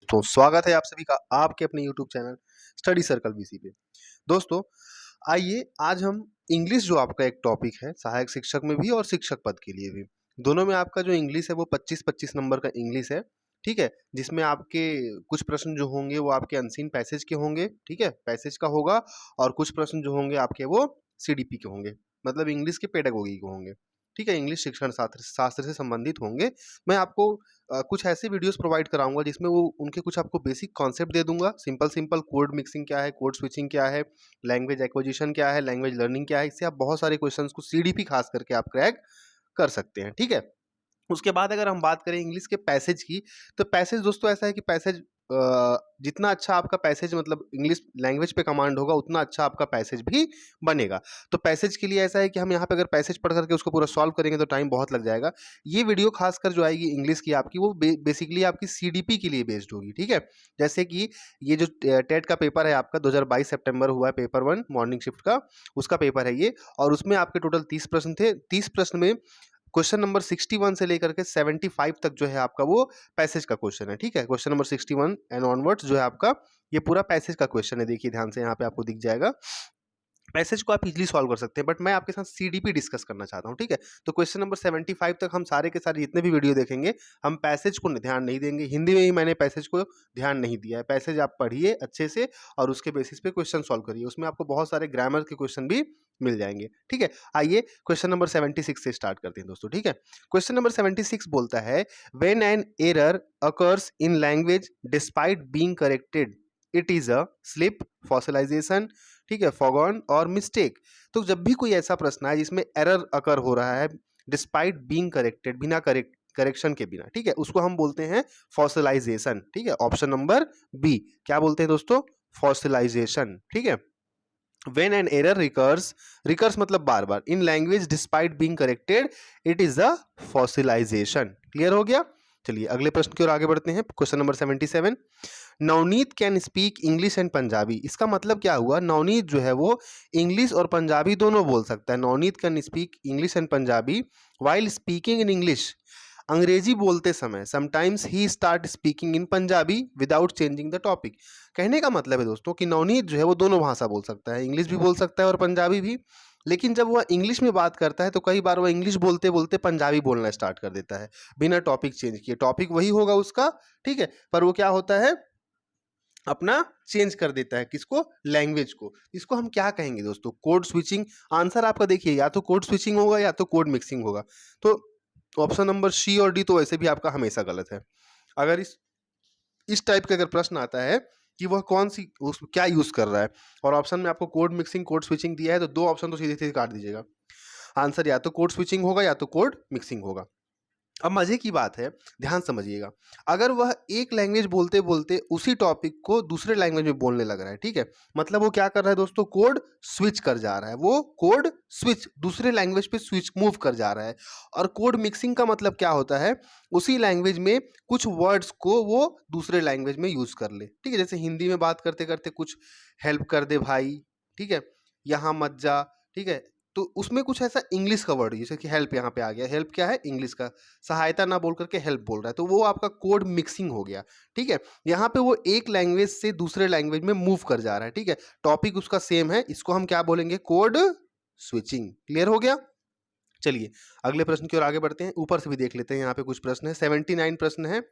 तो स्वागत है आप सभी का आपके अपने YouTube channel study circle VC पे। दोस्तों, आइए आज हम इंग्लिश जो आपका एक टॉपिक है सहायक शिक्षक में भी और शिक्षक पद के लिए भी, दोनों में आपका जो इंग्लिश है वो 25-25 नंबर का इंग्लिश है। ठीक है, जिसमें आपके कुछ प्रश्न जो होंगे वो आपके अनसीन पैसेज के होंगे। ठीक है, पैसेज का होगा। और कुछ प्रश्न जो होंगे आपके वो सीडीपी के होंगे, मतलब इंग्लिश के पेडागोगी के होंगे। ठीक है, इंग्लिश शिक्षण शास्त्र शास्त्र से संबंधित होंगे। मैं आपको कुछ ऐसे वीडियोस प्रोवाइड कराऊंगा जिसमें वो उनके कुछ आपको बेसिक कॉन्सेप्ट दे दूंगा। सिंपल सिंपल कोड मिक्सिंग क्या है, कोड स्विचिंग क्या है, लैंग्वेज एक्विजिशन क्या है, लैंग्वेज लर्निंग क्या है। इससे आप बहुत सारे क्वेश्चंस को सीडीपी खास करके आप क्रैक कर सकते हैं। ठीक है, उसके बाद अगर हम बात करें इंग्लिश के पैसेज की, तो पैसेज दोस्तों ऐसा है कि पैसेज जितना अच्छा आपका पैसेज मतलब इंग्लिश लैंग्वेज पे कमांड होगा उतना अच्छा आपका पैसेज भी बनेगा। तो पैसेज के लिए ऐसा है कि हम यहाँ पे अगर पैसेज पढ़ करके उसको पूरा सॉल्व करेंगे तो टाइम बहुत लग जाएगा। ये वीडियो खासकर जो आएगी इंग्लिश की आपकी वो बेसिकली आपकी सीडीपी के लिए बेस्ड होगी। ठीक है, जैसे कि ये जो टेट का पेपर है आपका 2022 सितंबर हुआ है, पेपर 1 मॉर्निंग शिफ्ट का, उसका पेपर है ये। और उसमें आपके टोटल 30 प्रश्न थे। 30 प्रश्न में क्वेश्चन नंबर 61 से लेकर के 75 तक जो है आपका वो पैसेज का क्वेश्चन है। ठीक है, क्वेश्चन नंबर 61 एंड ऑनवर्ड्स जो है आपका ये पूरा पैसेज का क्वेश्चन है। देखिए ध्यान से, यहाँ पे आपको दिख जाएगा। पैसेज को आप इजीली सॉल्व कर सकते हैं, बट मैं आपके साथ सीडीपी डिस्कस करना चाहता हूँ। ठीक है, तो क्वेश्चन नंबर 75 तक हम सारे के सारे जितने भी वीडियो देखेंगे हम पैसेज को ध्यान नहीं देंगे। हिंदी में ही मैंने पैसेज को ध्यान नहीं दिया है। पैसेज आप पढ़िए अच्छे से और उसके बेसिस पे क्वेश्चन सॉल्व करिए। उसमें आपको बहुत सारे ग्रामर के क्वेश्चन भी मिल जाएंगे। ठीक है, आइए क्वेश्चन नंबर 76 से स्टार्ट करते हैं दोस्तों। ठीक है, क्वेश्चन नंबर 76 बोलता है when an error occurs in language despite being corrected it is a slip, fossilisation, ठीक है, फॉगॉन और मिस्टेक। तो जब भी कोई ऐसा प्रश्न है जिसमें एरर अकर हो रहा है डिस्पाइट बीइंग करेक्टेड, बिना करेक्शन के बिना, ठीक है, उसको हम बोलते हैं फॉसिलाइजेशन। ठीक है, ऑप्शन नंबर बी क्या बोलते हैं दोस्तों, फॉसिलाइजेशन। ठीक है, when an error recurs मतलब बार बार in language despite being corrected it is a fossilization. Clear हो गया। चलिए अगले प्रश्न की ओर आगे बढ़ते हैं। Question number 77, Navneet can speak English and Punjabi. इसका मतलब क्या हुआ, नवनीत जो है वो इंग्लिश और पंजाबी दोनों बोल सकता है। Navneet can speak English and Punjabi while speaking in English. अंग्रेजी बोलते समय sometimes he start speaking in Punjabi without changing the topic. कहने का मतलब है दोस्तों कि नवनीत जो है वो दोनों भाषा बोल सकता है, इंग्लिश भी बोल सकता है और पंजाबी भी। लेकिन जब वह इंग्लिश में बात करता है तो कई बार वह इंग्लिश बोलते बोलते पंजाबी बोलना स्टार्ट कर देता है बिना टॉपिक चेंज किए। टॉपिक वही होगा उसका, ठीक है, पर वो क्या होता है अपना चेंज कर देता है। किसको, लैंग्वेज को। इसको हम क्या कहेंगे दोस्तों, कोड स्विचिंग। आंसर आपका देखिए या तो कोड स्विचिंग होगा या तो कोड मिक्सिंग होगा। तो ऑप्शन नंबर सी और डी तो वैसे भी आपका हमेशा गलत है। अगर इस टाइप का अगर प्रश्न आता है कि वह कौन सी क्या यूज कर रहा है और ऑप्शन में आपको कोड मिक्सिंग कोड स्विचिंग दिया है तो दो ऑप्शन तो सीधे सीधे काट दीजिएगा। आंसर या तो कोड स्विचिंग होगा या तो कोड मिक्सिंग होगा। अब मजे की बात है, ध्यान समझिएगा, अगर वह एक लैंग्वेज बोलते बोलते उसी टॉपिक को दूसरे लैंग्वेज में बोलने लग रहा है, ठीक है, मतलब वो क्या कर रहा है दोस्तों, कोड स्विच कर जा रहा है। वो कोड स्विच दूसरे लैंग्वेज पे स्विच मूव कर जा रहा है। और कोड मिक्सिंग का मतलब क्या होता है, उसी लैंग्वेज में कुछ वर्ड्स को वो दूसरे लैंग्वेज में यूज कर ले। ठीक है, जैसे हिंदी में बात करते करते कुछ हेल्प कर दे भाई, ठीक है, यहाँ मत जा, ठीक है, तो उसमें कुछ ऐसा इंग्लिश का वर्ड जैसे कि हेल्प, यहाँ पे आ गया, हेल्प क्या है, इंग्लिश का, सहायता ना बोल करके हेल्प बोल रहा है, तो वो आपका कोड मिक्सिंग हो गया। ठीक है, यहाँ पे वो एक लैंग्वेज से दूसरे लैंग्वेज में मूव कर जा रहा है। ठीक है, टॉपिक उसका सेम है, इसको हम क्या बोलेंगे, कोड स्विचिंग। क्लियर हो गया। चलिए अगले प्रश्न की ओर आगे बढ़ते हैं। ऊपर से भी देख लेते हैं, यहाँ पे कुछ प्रश्न है। 79 प्रश्न है।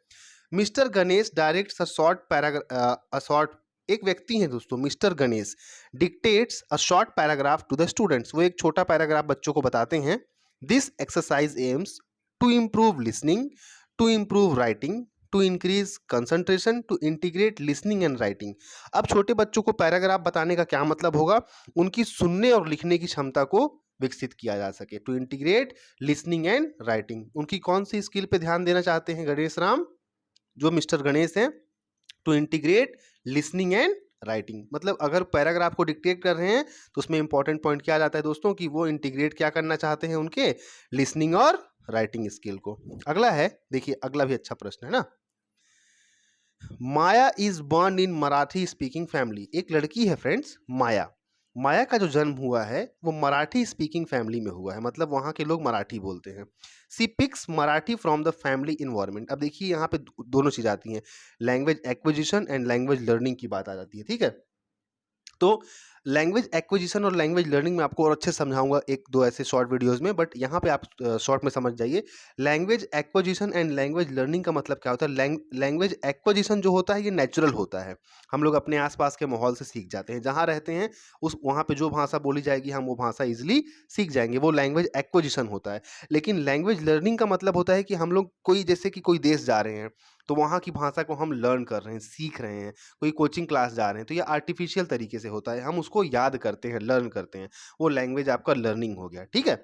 Mister Ganesh directs a short paragraph, एक व्यक्ति है दोस्तों mister Ganesh, dictates a short paragraph to the students, वो एक छोटा पैराग्राफ बच्चों को बताते हैं। This exercise aims to improve listening, to improve writing, to increase concentration, to integrate listening and writing. अब छोटे बच्चों को पैराग्राफ बताने का क्या मतलब होगा, उनकी सुनने और लिखने की क्षमता को विकसित किया जा सके। To integrate listening and writing, उनकी कौन सी स्किल पे ध्यान देना चाहते हैं गणेश राम, जो मिस्टर गणेश हैं, to integrate listening and writing. मतलब अगर पैराग्राफ को डिक्टेट कर रहे हैं तो उसमें इंपॉर्टेंट पॉइंट क्या आ जाता है दोस्तों, कि वो इंटीग्रेट क्या करना चाहते हैं, उनके लिसनिंग और राइटिंग स्किल को। अगला है, देखिए अगला भी अच्छा प्रश्न है ना। Maya is born in Marathi speaking family, एक लड़की है फ्रेंड्स माया, माया का जो जन्म हुआ है वो मराठी स्पीकिंग फैमिली में हुआ है, मतलब वहाँ के लोग मराठी बोलते हैं। She picks Marathi from the family environment. अब देखिए यहाँ पे दोनों चीज़ आती हैं, language acquisition and language learning की बात आ जाती है, ठीक है। तो लैंग्वेज एक्विजिशन और लैंग्वेज लर्निंग में आपको और अच्छे से समझाऊंगा एक दो ऐसे शॉर्ट वीडियोस में, बट यहाँ पे आप शॉर्ट में समझ जाइए। Language acquisition and language learning का मतलब क्या होता है। लैंग्वेज एक्विजिशन जो होता है ये नेचुरल होता है, हम लोग अपने आसपास के माहौल से सीख जाते हैं, जहाँ रहते हैं उस वहाँ पे जो भाषा बोली जाएगी हम वो भाषा इजिली सीख जाएंगे, वो लैंग्वेज एक्विजिशन होता है। लेकिन लैंग्वेज लर्निंग का मतलब होता है कि हम लोग कोई, जैसे कि कोई देश जा रहे हैं तो वहाँ की भाषा को हम लर्न कर रहे हैं, सीख रहे हैं, कोई कोचिंग क्लास जा रहे हैं, तो ये आर्टिफिशियल तरीके से होता है, हम उसको याद करते हैं, लर्न करते हैं, वो लैंग्वेज आपका लर्निंग हो गया, ठीक है।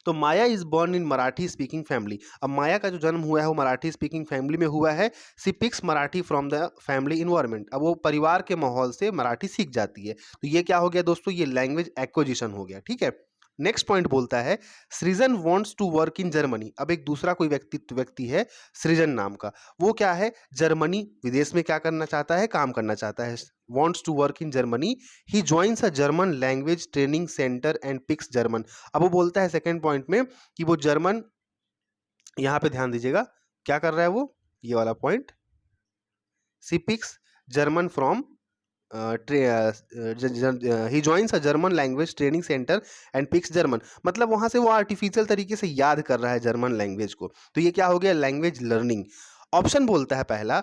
तो Maya is born in Marathi speaking family. अब माया का जो जन्म हुआ है वो मराठी स्पीकिंग फैमिली में हुआ है। She picks Marathi from the family environment. अब वो परिवार के माहौल से मराठी सीख जाती है, तो ये क्या हो गया दोस्तों, ये लैंग्वेज एक्विजिशन हो गया, ठीक है। नेक्स्ट पॉइंट बोलता है Srijan wants to work in Germany. अब एक दूसरा कोई व्यक्ति है सृजन नाम का, वो क्या है, जर्मनी विदेश में क्या करना चाहता है, काम करना चाहता है, wants to work in Germany. He joins a German language training center and picks German. अब वो बोलता है सेकंड पॉइंट में कि वो जर्मन, यहाँ पे ध्यान दीजिएगा क्या कर रहा है वो, ये वाला point, she picks German from he joins a German language training centre and picks German. मतलब वहां से वो आर्टिफिशियल तरीके से याद कर रहा है जर्मन लैंग्वेज को, तो ये क्या हो गया, लैंग्वेज लर्निंग। ऑप्शन बोलता है पहला,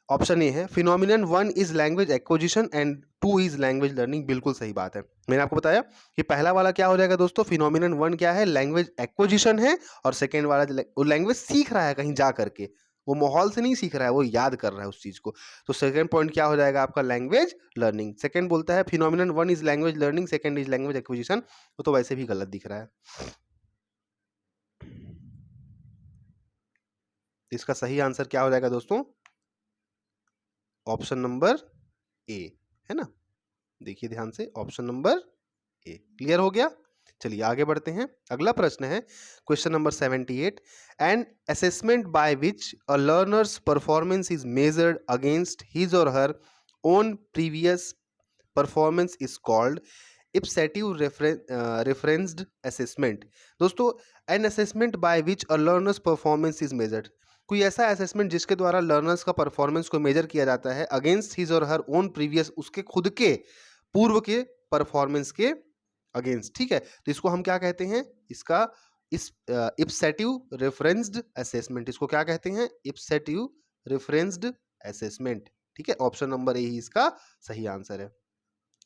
ऑप्शन ए है phenomenon 1 is language acquisition and 2 is language learning. बिल्कुल सही बात है, मैंने आपको बताया कि पहला वाला क्या हो जाएगा दोस्तों, फिनोमिनन 1 क्या है, लैंग्वेज एक्विजिशन है, और सेकेंड वाला वो लैंग्वेज सीख रहा है कहीं जा करके, वो माहौल से नहीं सीख रहा है, वो याद कर रहा है उस चीज को। तो सेकंड पॉइंट क्या हो जाएगा आपका, लैंग्वेज लर्निंग। सेकंड बोलता है phenomenon 1 is language learning, second is language acquisition, वो तो वैसे भी गलत दिख रहा है। इसका सही आंसर क्या हो जाएगा दोस्तों, ऑप्शन नंबर ए, है ना। देखिए ध्यान से, ऑप्शन नंबर ए। क्लियर हो गया, चलिए आगे बढ़ते हैं। अगला प्रश्न है question number 78। An assessment by which a learner's performance is measured against his or her own previous performance is called ipsative referenced assessment. दोस्तों, an assessment by which a learner's performance is measured, कोई ऐसा assessment जिसके द्वारा learners का performance को major किया जाता है against his or her own previous, उसके खुद के पूर्व के परफॉर्मेंस के अगेंस्ट, ठीक है। तो इसको हम क्या कहते हैं, इसका इस इप्सेटिव रेफरेंस्ड असेसमेंट, इसको क्या कहते हैं, इप्सेटिव रेफरेंस्ड असेसमेंट, ठीक है। ऑप्शन नंबर ए ही इसका सही आंसर है।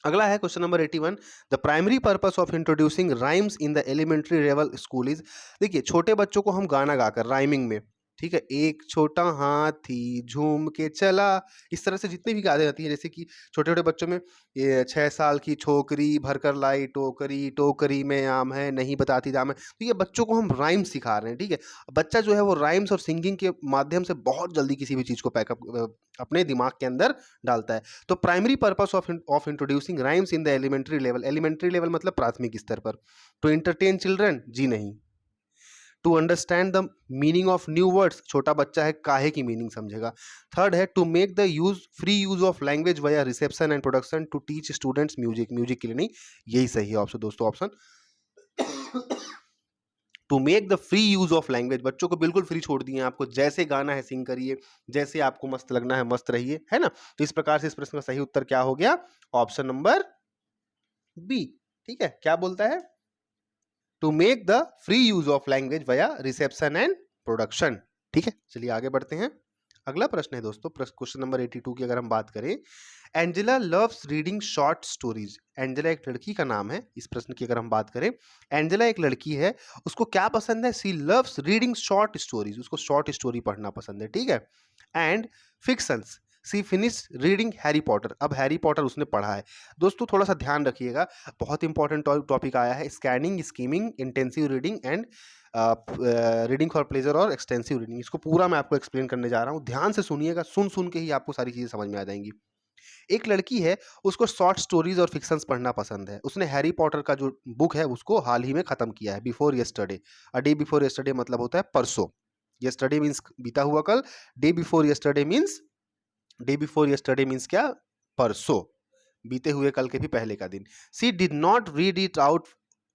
अगला है question number 81। The primary purpose of introducing rhymes in the elementary level school is. देखिए छोटे बच्चों को हम गाना गाकर राइमिंग में, ठीक है, एक छोटा हाथी झूम के चला, इस तरह से जितनी भी गाने आती हैं, जैसे कि छोटे छोटे बच्चों में ये 6 साल की छोकरी भरकर लाई टोकरी, टोकरी में आम है नहीं बताती दाम है, तो ये बच्चों को हम राइम सिखा रहे हैं, ठीक है। बच्चा जो है वो राइम्स और सिंगिंग के माध्यम से बहुत जल्दी किसी भी चीज़ को पैकअप अपने दिमाग के अंदर डालता है। तो primary purpose of introducing rhymes in the elementary level मतलब प्राथमिक स्तर पर, टू एंटरटेन चिल्ड्रन, जी नहीं। To understand the meaning of new words, छोटा बच्चा है काहे की मीनिंग समझेगा। थर्ड है to make the free use of language via reception and production to teach students music के लिए नहीं, यही सही है ऑप्शन दोस्तों, option to make the free use of language, बच्चों को बिल्कुल फ्री छोड़ दिए, आपको जैसे गाना है सिंग करिए, जैसे आपको मस्त लगना है मस्त रहिए, है ना। तो इस प्रकार से इस प्रश्न का सही उत्तर क्या हो गया, ऑप्शन नंबर बी, ठीक है। क्या बोलता है, to make the free use of language via reception and production, ठीक है। चलिए आगे बढ़ते हैं। अगला प्रश्न है दोस्तों, क्वेश्चन नंबर 82 की अगर हम बात करें, Angela loves reading short stories. Angela एक लड़की का नाम है, इस प्रश्न की अगर हम बात करें, एंजेला एक लड़की है, उसको क्या पसंद है, she loves reading short stories, उसको शॉर्ट स्टोरी पढ़ना पसंद है, ठीक है। And fictions, she finish reading Harry Potter, अब हैरी पॉटर उसने पढ़ा है। दोस्तों थोड़ा सा ध्यान रखिएगा, बहुत इंपॉर्टेंट टॉपिक आया है, scanning, skimming, intensive reading and reading for pleasure और एक्सटेंसिव रीडिंग। इसको पूरा मैं आपको एक्सप्लेन करने जा रहा हूँ, ध्यान से सुनिएगा, सुन सुन के ही आपको सारी चीजें समझ में आ जाएंगी। एक लड़की है, उसको शॉर्ट स्टोरीज और फिक्शंस पढ़ना पसंद है, उसने हैरी पॉटर का जो बुक है उसको हाल ही में खत्म किया है, before yesterday. A day before yesterday मतलब होता है परसों, यस्टरडे मीन्स बीता हुआ कल, डे बिफोर यस्टरडे मीन्स क्या, परसों, बीते हुए कल के भी पहले का दिन। She did not read it out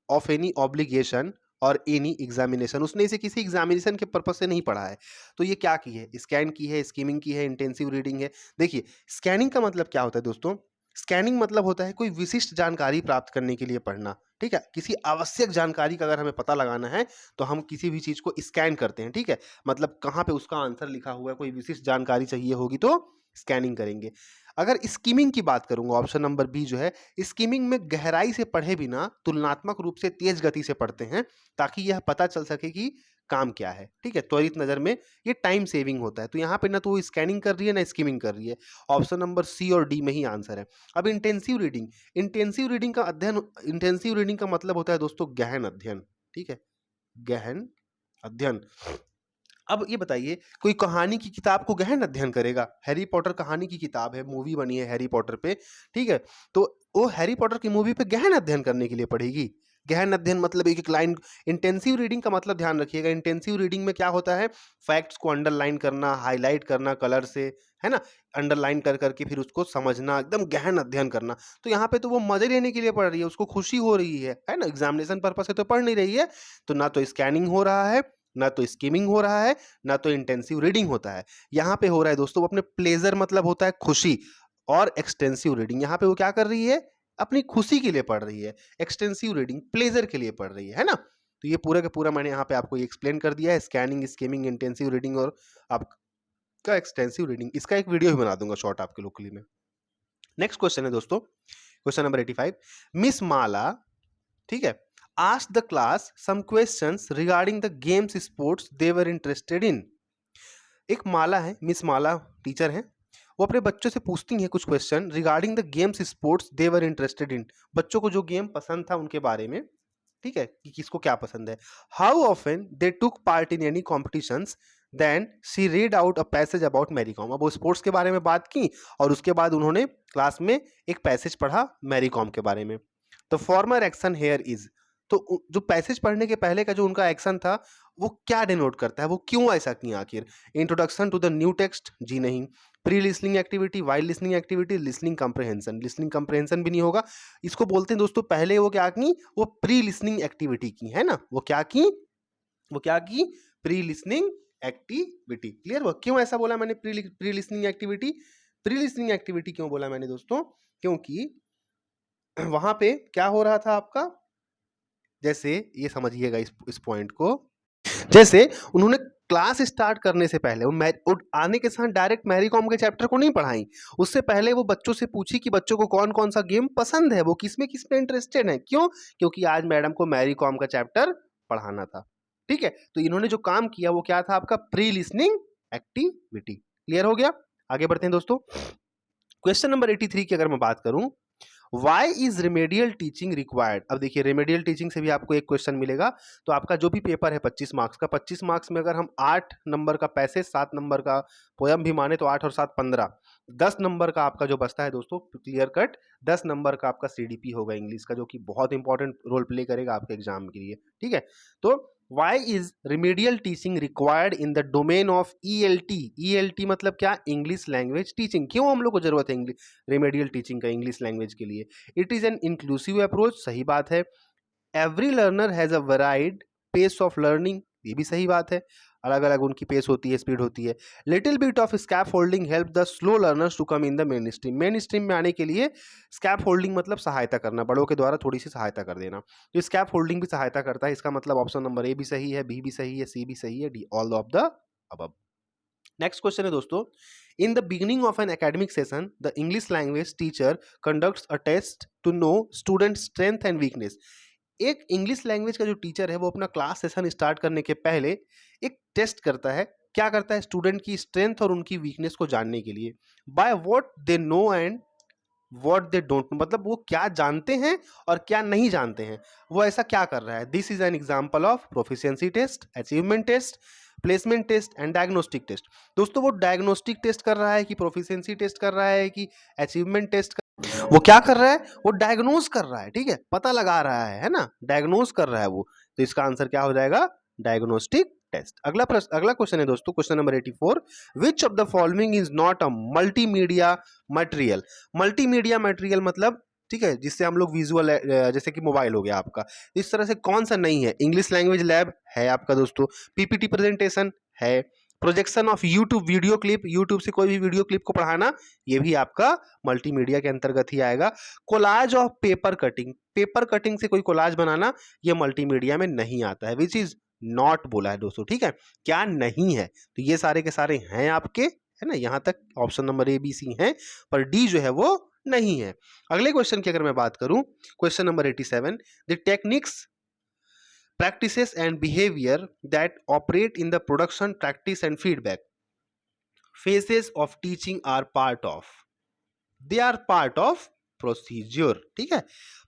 of any obligation और एनी एग्जामिनेशन, उसने इसे किसी एग्जामिनेशन के पर्पज से नहीं पढ़ा है। तो ये क्या की है, स्कैन की है, स्कीमिंग की है, इंटेंसिव रीडिंग है। देखिए स्कैनिंग का मतलब क्या होता है दोस्तों, स्कैनिंग मतलब होता है कोई विशिष्ट जानकारी प्राप्त करने के लिए पढ़ना, ठीक है। किसी आवश्यक जानकारी का अगर हमें पता लगाना है तो हम किसी भी चीज को स्कैन करते हैं, ठीक है। मतलब कहाँ पे उसका आंसर लिखा हुआ है, कोई विशिष्ट जानकारी चाहिए होगी तो स्कैनिंग करेंगे। अगर स्कीमिंग की बात करूंगा, ऑप्शन नंबर बी जो है, स्कीमिंग में गहराई से पढ़े बिना तुलनात्मक रूप से तेज गति से पढ़ते हैं ताकि यह पता चल सके कि काम क्या है, ठीक है। त्वरित नजर में ये टाइम सेविंग होता है। तो यहाँ पे ना तो वो स्कैनिंग कर रही है ना स्कीमिंग कर रही है। ऑप्शन नंबर सी और डी में ही आंसर है। अब इंटेंसिव रीडिंग, इंटेंसिव रीडिंग का अध्ययन, इंटेंसिव रीडिंग का मतलब होता है दोस्तों गहन अध्ययन, ठीक है, गहन अध्ययन। अब ये बताइए कोई कहानी की किताब को गहन अध्ययन करेगा? हैरी पॉटर कहानी की किताब है, मूवी बनी है हैरी पॉटर पे, ठीक है। तो वो हैरी पॉटर की मूवी पे गहन अध्ययन करने के लिए पढ़ेगी? गहन अध्ययन मतलब एक एक लाइन। इंटेंसिव रीडिंग का मतलब ध्यान रखिएगा, इंटेंसिव रीडिंग में क्या होता है, फैक्ट्स को अंडरलाइन करना, हाईलाइट करना कलर से, है ना, अंडरलाइन कर करके फिर उसको समझना, एकदम गहन अध्ययन करना। तो यहाँ पे तो वो मजे लेने के लिए पढ़ रही है, उसको खुशी हो रही है ना, एग्जामिनेशन पर्पस से तो पढ़ नहीं रही है। तो ना तो स्कैनिंग हो रहा है, ना तो स्कीमिंग हो रहा है, ना तो इंटेंसिव रीडिंग होता है। यहाँ पे हो रहा है दोस्तों वो अपने प्लेजर, मतलब होता है खुशी, और एक्सटेंसिव रीडिंग, यहाँ पे वो क्या कर रही है, अपनी खुशी के लिए पढ़ रही है। एक्सटेंसिव रीडिंग प्लेजर के लिए पढ़ रही है ना। तो ये पूरा का पूरा मैंने यहाँ पे आपको एक्सप्लेन कर दिया है, स्कैनिंग, स्कीमिंग, इंटेंसिव रीडिंग और आपका एक्सटेंसिव रीडिंग। इसका एक वीडियो भी बना दूंगा शॉर्ट आपके लोग के लिए में। नेक्स्ट क्वेश्चन है दोस्तों, क्वेश्चन नंबर 85। मिस माला, ठीक है, asked the class some questions regarding the games sports they were interested in। एक माला है, मिस माला टीचर है, वो अपने बच्चों से पूछती हैं कुछ question regarding the games sports they were interested in. बच्चों को जो गेम पसंद था उनके बारे में, ठीक है, कि किसको क्या पसंद है। How often they took part in any competitions, then she read out a passage about Mary Kom. अब वो स्पोर्ट्स के बारे में बात की और उसके बाद उन्होंने क्लास में एक पैसेज पढ़ा मैरी कॉम के बारे में। The former action here is, तो जो पैसेज पढ़ने के पहले का जो उनका एक्शन था वो क्या डिनोट करता है, वो क्यों ऐसा किया आखिर। Introduction to the new text, जी नहीं। Pre listening activity, while listening activity, listening comprehension, listening comprehension भी नहीं होगा। इसको बोलते हैं दोस्तों, पहले वो क्या की, वो प्री लिसनिंग एक्टिविटी की, है ना, वो क्या की, वो क्या की, प्री लिसनिंग एक्टिविटी। क्लियर हुआ क्यों ऐसा बोला मैंने, pre listening activity. Pre listening activity क्यों बोला मैंने दोस्तों, क्योंकि वहां पे क्या हो रहा था आपका, जैसे ये समझिएगा इस पॉइंट को, जैसे उन्होंने क्लास स्टार्ट करने से पहले वो आने के साथ डायरेक्ट मैरी कॉम के चैप्टर को नहीं पढ़ाई। उससे पहले वो बच्चों से पूछी कि बच्चों को कौन कौन सा गेम पसंद है, वो किसमें किसमें इंटरेस्टेड है। क्यों, क्योंकि आज मैडम को मैरी कॉम का चैप्टर पढ़ाना था, ठीक है। तो इन्होंने जो काम किया वो क्या था, आपका प्री लिसनिंग एक्टिविटी। क्लियर हो गया, आगे बढ़ते हैं दोस्तों। क्वेश्चन नंबर 83 की अगर मैं बात करूं, why is remedial teaching required. अब देखिए रेमेडियल टीचिंग से भी आपको एक क्वेश्चन मिलेगा। तो आपका जो भी पेपर है 25 मार्क्स का, 25 मार्क्स में अगर हम 8 नंबर का पैसेज, 7 नंबर का पोयम भी माने तो 8 और 7 15, 10 नंबर का आपका जो बचता है दोस्तों क्लियर कट, 10 नंबर का आपका सीडीपी होगा इंग्लिश का, जो कि बहुत इंपॉर्टेंट रोल प्ले करेगा आपके एग्जाम के लिए, ठीक है। तो Why is remedial teaching required in the domain of ELT? ELT मतलब क्या, इंग्लिश लैंग्वेज टीचिंग। क्यों हम लोग को जरूरत है रेमेडियल टीचिंग का इंग्लिश लैंग्वेज के लिए? It is an inclusive approach, सही बात है। Every learner has a varied pace of learning, ये भी सही बात है, अलग अलग उनकी पेस होती है, स्पीड होती है। Little bit of scaffolding help the slow learners to come in the main stream. Main stream में आने के लिए स्कैप होल्डिंग मतलब सहायता करना, बड़ों के द्वारा थोड़ी सी सहायता कर देना। तो स्कैप होल्डिंग भी सहायता करता है, इसका मतलब ऑप्शन नंबर ए भी सही है, बी भी सही है, सी भी सही है, D all of the above. Next question है दोस्तों, in the beginning of an academic session the English language teacher conducts a test to know student strength and weakness. एक इंग्लिश लैंग्वेज का जो टीचर है वो अपना क्लास सेशन स्टार्ट करने के पहले एक टेस्ट करता है। क्या करता है, स्टूडेंट की स्ट्रेंथ और उनकी वीकनेस को जानने के लिए। By what they know and what they don't know, मतलब वो क्या जानते हैं और क्या नहीं जानते हैं, वो ऐसा क्या कर रहा है। This is an example of proficiency test, achievement test, placement test and diagnostic test. दोस्तों वो डायग्नोस्टिक टेस्ट कर रहा है कि प्रोफिशिएंसी टेस्ट कर रहा है कि अचीवमेंट टेस्ट, वो क्या कर रहा है, वो डायग्नोज कर रहा है, ठीक है, पता लगा रहा है ना, डायग्नोज कर रहा है वो। तो इसका आंसर क्या हो जाएगा, डायग्नोस्टिक टेस्ट। अगला क्वेश्चन है दोस्तों, question number 84, which of the following is not a multimedia material. Multimedia material मतलब, ठीक है, जिससे हम लोग विजुअल, जैसे कि मोबाइल हो गया आपका, इस तरह से कौन सा नहीं है? इंग्लिश लैंग्वेज लैब है आपका दोस्तों, पीपीटी प्रेजेंटेशन है, projection of YouTube video clip, YouTube से कोई भी वीडियो क्लिप को पढ़ाना, ये भी आपका मल्टीमीडिया के अंतर्गत ही आएगा। Collage of paper cutting, paper cutting से कोई कोलाज बनाना, ये मल्टीमीडिया में नहीं आता है। विच इज नॉट बोला है दोस्तों, ठीक है, क्या नहीं है? तो ये सारे के सारे हैं आपके, है ना, यहां तक option number A B C हैं, पर डी जो है वो नहीं है। अगले क्वेश्चन की अगर मैं बात करूं, question number 87, the techniques, practices and behavior that operate in the production, practice and feedback phases of teaching are part of, they are part of procedure, ठीक है।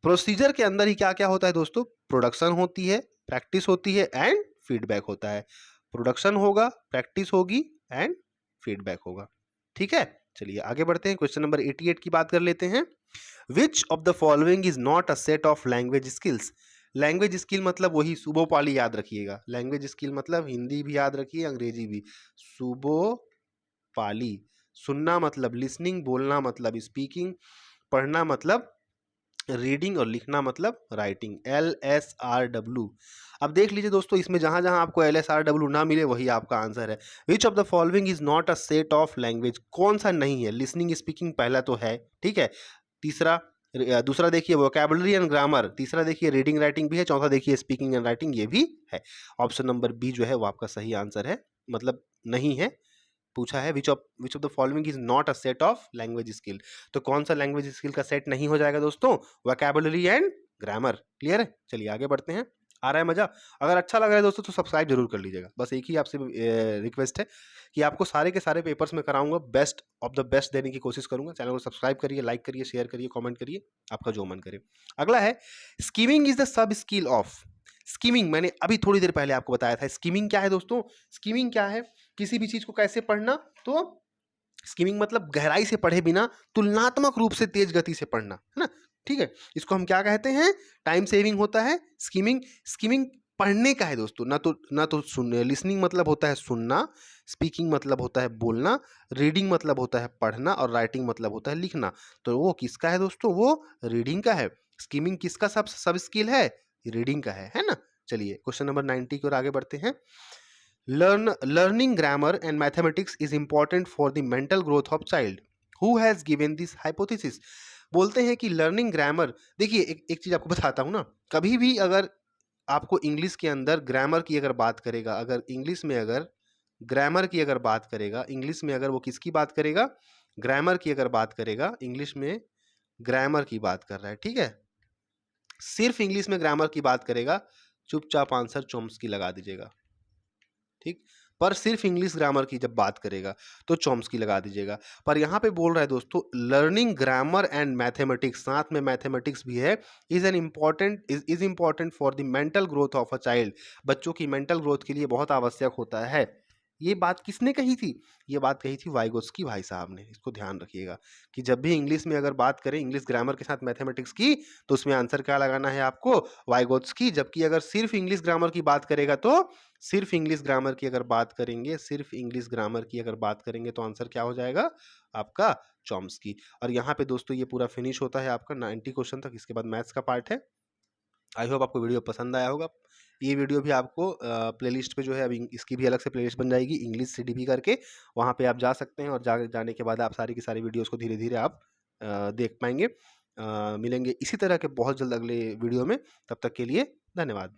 प्रोसीजर के अंदर ही क्या क्या होता है दोस्तों? प्रोडक्शन होती है, प्रैक्टिस होती है एंड फीडबैक होता है। प्रोडक्शन होगा, प्रैक्टिस होगी एंड फीडबैक होगा, ठीक है। चलिए आगे बढ़ते हैं, क्वेश्चन नंबर 88 की बात कर लेते हैं। Which of the following is not a set of language skills. Language skill मतलब वही सुबो पाली याद रखिएगा। लैंग्वेज स्किल मतलब हिंदी भी याद रखिए, अंग्रेजी भी। सुबो पाली, सुनना मतलब लिसनिंग, बोलना मतलब स्पीकिंग, पढ़ना मतलब रीडिंग और लिखना मतलब राइटिंग। LSRW। अब देख लीजिए दोस्तों, इसमें जहां जहां आपको LSRW ना मिले वही आपका आंसर है। Which of the following is not a set of language, कौन सा नहीं है? लिसनिंग स्पीकिंग पहला तो है, ठीक है। तीसरा, दूसरा देखिए वोकैबुलरी एंड ग्रामर, तीसरा देखिए रीडिंग राइटिंग भी है, चौथा देखिए स्पीकिंग एंड राइटिंग, ये भी है। ऑप्शन नंबर बी जो है वो आपका सही आंसर है, मतलब नहीं है। पूछा है which of the following is not a set of language skill, तो कौन सा लैंग्वेज स्किल का सेट नहीं हो जाएगा दोस्तों? Vocabulary and grammar. क्लियर है? चलिए आगे बढ़ते हैं। आ रहा है मजा? अगर अच्छा लग रहा है दोस्तों तो सब्सक्राइब जरूर कर लीजिएगा। बस एक ही आपसे रिक्वेस्ट है कि आपको सारे के सारे पेपर्स में कराऊंगा, बेस्ट ऑफ द बेस्ट देने की कोशिश करूंगा। चैनल को सब्सक्राइब करिए, लाइक करिए, शेयर करिए, कमेंट करिए, आपका जो मन करे। अगला है, skimming is the sub skill of. Skimming मैंने अभी थोड़ी देर पहले आपको बताया था। स्कीमिंग क्या है दोस्तों? स्कीमिंग क्या है? किसी भी चीज को कैसे पढ़ना, तो स्कीमिंग मतलब गहराई से पढ़े बिना तुलनात्मक रूप से तेज गति से पढ़ना, है ना, ठीक है। इसको हम क्या कहते हैं? टाइम सेविंग होता है स्कीमिंग। स्कीमिंग पढ़ने का है दोस्तों, ना तो सुन, लिसनिंग मतलब होता है सुनना, स्पीकिंग मतलब होता है बोलना, रीडिंग मतलब होता है पढ़ना, और राइटिंग मतलब होता है लिखना। तो वो किसका है दोस्तों? वो रीडिंग का है। स्कीमिंग किसका सब स्किल है? रीडिंग का है ना। चलिए क्वेश्चन नंबर 90 की ओर आगे बढ़ते हैं। Learning grammar and mathematics is important for the mental growth of child. Who has given this hypothesis? बोलते हैं कि लर्निंग ग्रामर, देखिए एक चीज आपको बताता हूँ ना, कभी भी अगर आपको इंग्लिश के अंदर ग्रामर की अगर बात करेगा, अगर इंग्लिश में अगर ग्रामर की अगर बात करेगा, इंग्लिश में अगर वो किसकी बात करेगा? ग्रामर की अगर बात करेगा, इंग्लिश में ग्रामर की बात कर रहा है, ठीक है, सिर्फ इंग्लिश में ग्रामर की बात करेगा, चुपचाप आंसर चॉम्स्की लगा दीजिएगा, ठीक। पर सिर्फ इंग्लिश ग्रामर की जब बात करेगा तो चॉम्स्की लगा दीजिएगा। पर यहाँ पे बोल रहा है दोस्तों, लर्निंग ग्रामर एंड मैथमेटिक्स, साथ में मैथमेटिक्स भी है, is important for the mental growth of a child. बच्चों की मेंटल ग्रोथ के लिए बहुत आवश्यक होता है। ये बात किसने कही थी? ये बात कही थी वाइगोत्स्की भाई साहब ने। इसको ध्यान रखिएगा कि जब भी इंग्लिश में अगर बात करें, इंग्लिश ग्रामर के साथ मैथमेटिक्स की, तो उसमें आंसर क्या लगाना है आपको? वाइगोत्स्की। जबकि अगर सिर्फ इंग्लिश ग्रामर की बात करेगा तो सिर्फ इंग्लिश ग्रामर की अगर बात करेंगे, सिर्फ इंग्लिश ग्रामर की अगर बात करेंगे तो आंसर क्या हो जाएगा आपका? चॉम्स्की। और यहाँ पे दोस्तों ये पूरा फिनिश होता है आपका 90 क्वेश्चन तक। इसके बाद मैथ्स का पार्ट है। आई होप आपको वीडियो पसंद आया होगा। ये वीडियो भी आपको प्लेलिस्ट पे जो है, अभी इसकी भी अलग से प्लेलिस्ट बन जाएगी इंग्लिश CDP करके, वहाँ पे आप जा सकते हैं, और जाने के बाद आप सारी की सारी वीडियोस को धीरे धीरे आप देख पाएंगे। मिलेंगे इसी तरह के बहुत जल्द अगले वीडियो में। तब तक के लिए धन्यवाद।